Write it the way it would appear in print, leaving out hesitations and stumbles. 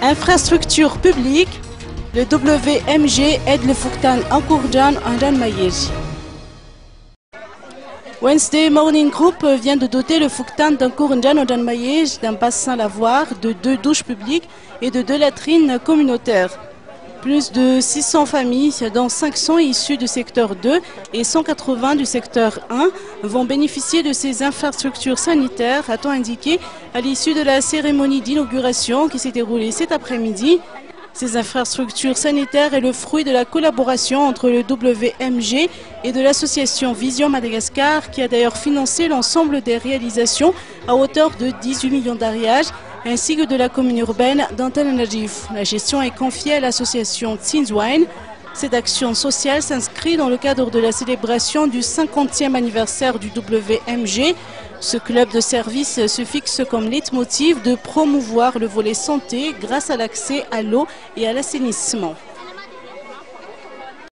Infrastructure publique, le WMG aide le Fuktan Ankourjan en Mayej. Wednesday Morning Group vient de doter le Fuktan d'Ankourjan en Mayej d'un bassin lavoir, de 2 douches publiques et de 2 latrines communautaires. Plus de 600 familles, dont 500 issues du secteur 2 et 180 du secteur 1, vont bénéficier de ces infrastructures sanitaires, a-t-on indiqué à l'issue de la cérémonie d'inauguration qui s'est déroulée cet après-midi. Ces infrastructures sanitaires est le fruit de la collaboration entre le WMG et de l'association Vision Madagascar, qui a d'ailleurs financé l'ensemble des réalisations à hauteur de 18 millions d'ariages, ainsi que de la commune urbaine d'Antananarivo. La gestion est confiée à l'association Tsinzwine. Cette action sociale s'inscrit dans le cadre de la célébration du 50e anniversaire du WMG. Ce club de service se fixe comme leitmotiv de promouvoir le volet santé grâce à l'accès à l'eau et à l'assainissement.